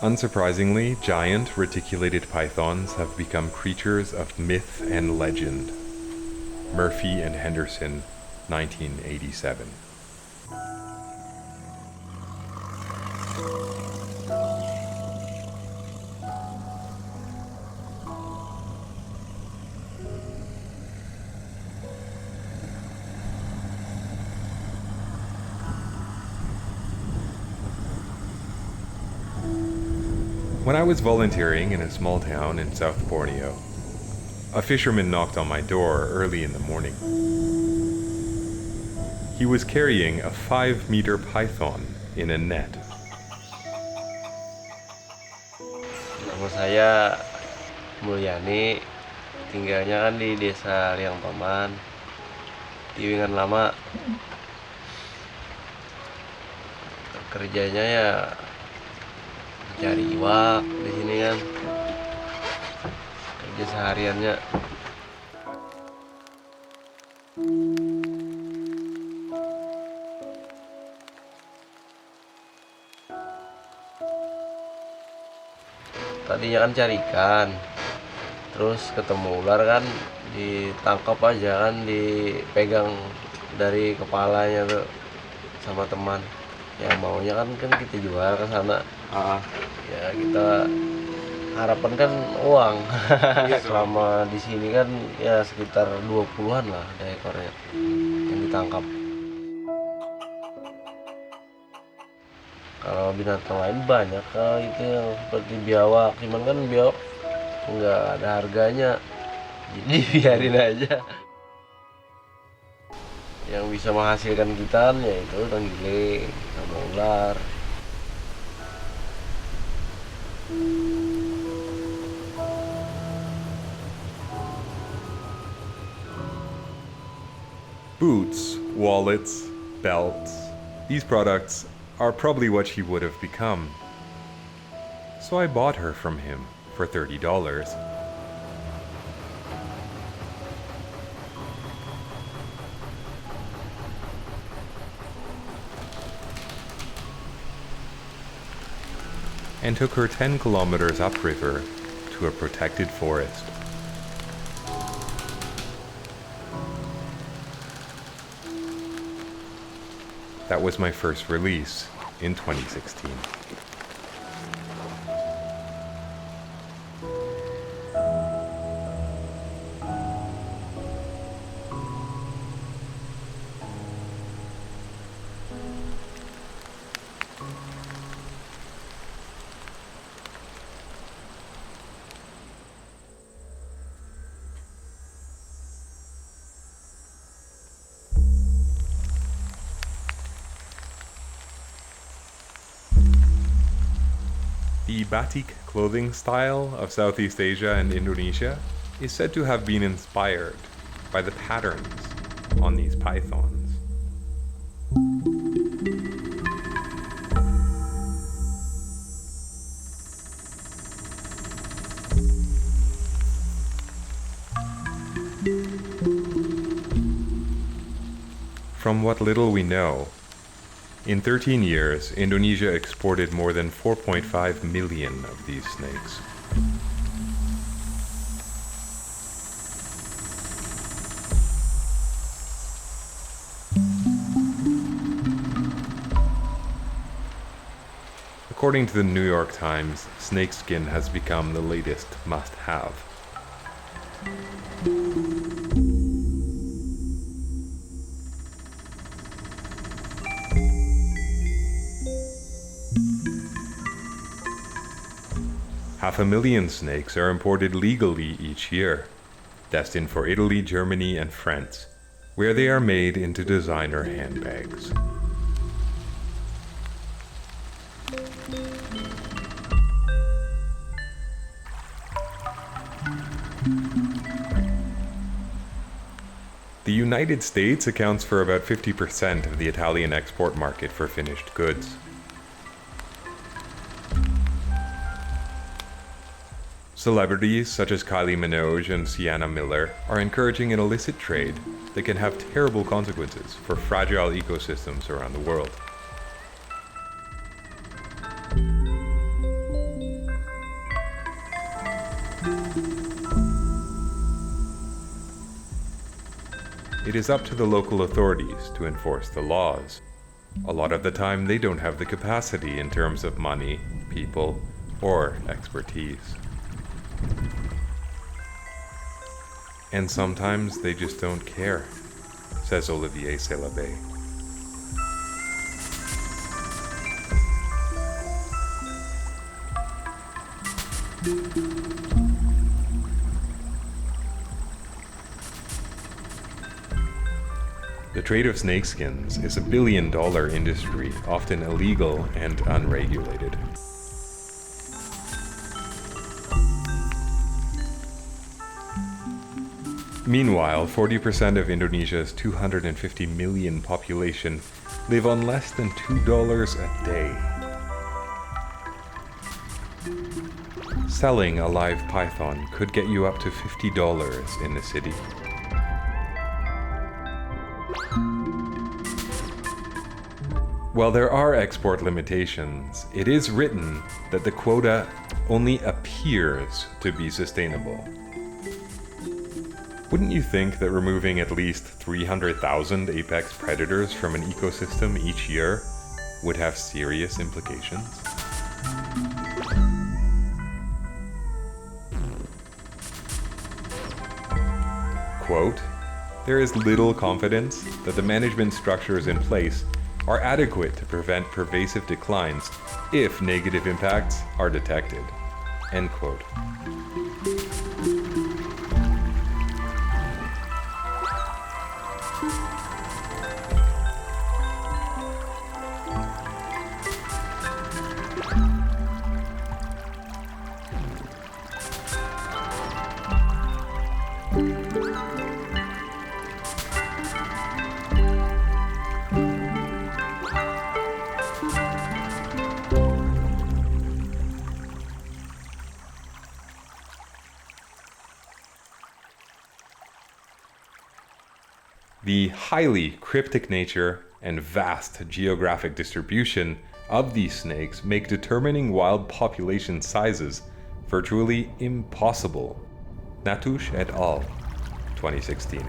Unsurprisingly, giant reticulated pythons have become creatures of myth and legend. Murphy and Henderson, 1987. When I was volunteering in a small town in South Borneo, a fisherman knocked on my door early in the morning. He was carrying a 5-meter python in a net. Nama saya Mulyani, tinggalnya kan di desa Liang Paman, di Wingan Lama. Kerjanya ya cari iwak di sini kan, kerja sehariannya. Tadinya kan cari ikan, terus ketemu ular kan, ditangkap aja kan, dipegang dari kepalanya tuh sama teman. Yang maunya kan kita jual ke sana. Ya kita harapan kan uang. Selama di sini kan ya sekitar 20-an lah ada ekornya yang ditangkap. Kalau binatang lain banyak itu yang seperti biawak, cuman kan biawak nggak ada harganya, jadi biarin aja. Yang bisa menghasilkan kita yaitu tenggiling sama ular. Boots, wallets, belts, these products are probably what she would have become. So I bought her from him for $30. And took her 10 kilometers upriver to a protected forest. That was my first release in 2016. The batik clothing style of Southeast Asia and Indonesia is said to have been inspired by the patterns on these pythons. From what little we know, in 13 years, Indonesia exported more than 4.5 million of these snakes. According to the New York Times, snakeskin has become the latest must-have. Half a million snakes are imported legally each year, destined for Italy, Germany, and France, where they are made into designer handbags. The United States accounts for about 50% of the Italian export market for finished goods. Celebrities such as Kylie Minogue and Sienna Miller are encouraging an illicit trade that can have terrible consequences for fragile ecosystems around the world. it is up to the local authorities to enforce the laws. A lot of the time, they don't have the capacity in terms of money, people, or expertise. And sometimes they just don't care, says Olivier Selabé. The trade of snakeskins is a billion-dollar industry, often illegal and unregulated. Meanwhile, 40% of Indonesia's 250 million population live on less than $2 a day. Selling a live python could get you up to $50 in the city. While there are export limitations, it is written that the quota only appears to be sustainable. Wouldn't you think that removing at least 300,000 apex predators from an ecosystem each year would have serious implications? Quote, "There is little confidence that the management structures in place are adequate to prevent pervasive declines if negative impacts are detected." End quote. The highly cryptic nature and vast geographic distribution of these snakes make determining wild population sizes virtually impossible. Natush et al., 2016.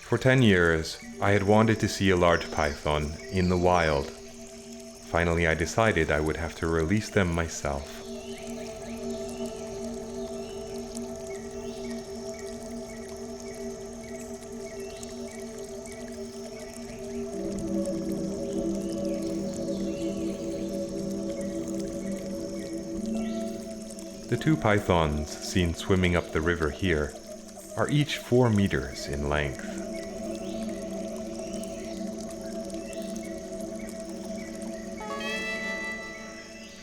For 10 years, I had wanted to see a large python in the wild. Finally, I decided I would have to release them myself. The two pythons seen swimming up the river here are each 4 meters in length.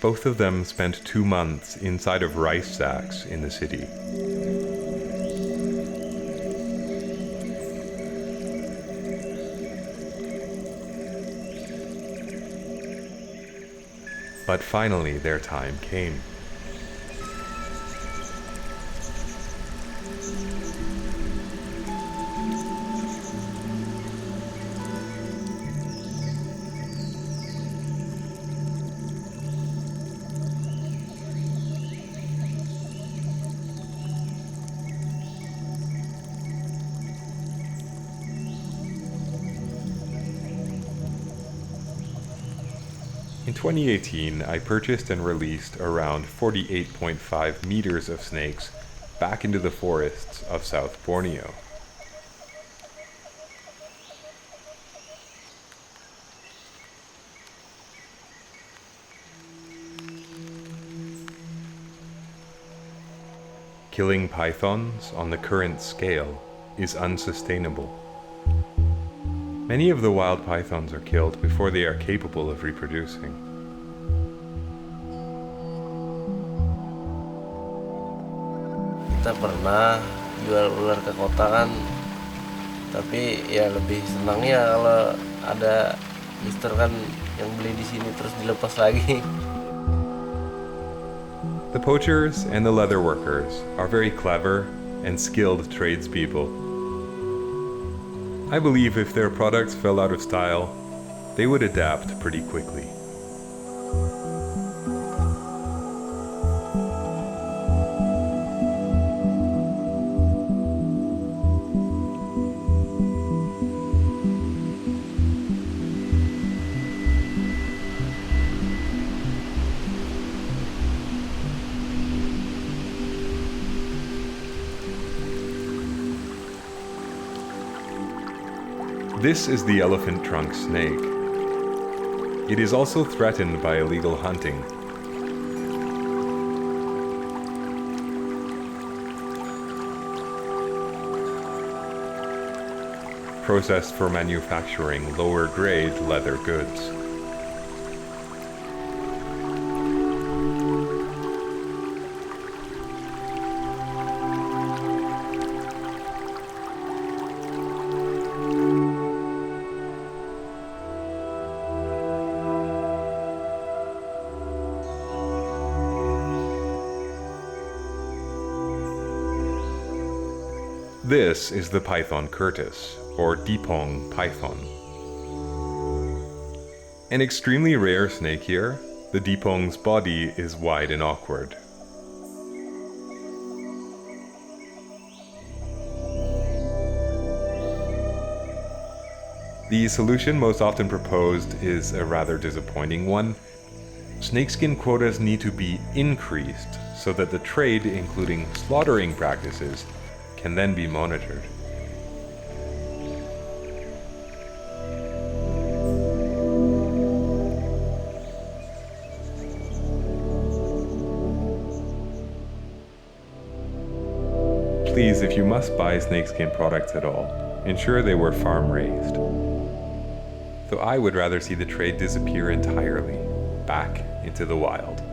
Both of them spent 2 months inside of rice sacks in the city. But finally their time came. In 2018, I purchased and released around 48.5 meters of snakes back into the forests of South Borneo. Killing pythons on the current scale is unsustainable. Many of the wild pythons are killed before they are capable of reproducing. Kita pernah jual ular ke kota kan, tapi ya lebih senangnya kalau ada mister kan yang beli di sini terus dilepas lagi. The poachers and the leather workers are very clever and skilled tradespeople. I believe if their products fell out of style, they would adapt pretty quickly. This is the elephant trunk snake. It is also threatened by illegal hunting. Processed for manufacturing lower grade leather goods. This is the python curtis, or dipong python. An extremely rare snake here, the dipong's body is wide and awkward. The solution most often proposed is a rather disappointing one. Snakeskin quotas need to be increased so that the trade, including slaughtering practices, can then be monitored. Please, if you must buy snakeskin products at all, ensure they were farm raised. Though I would rather see the trade disappear entirely, back into the wild.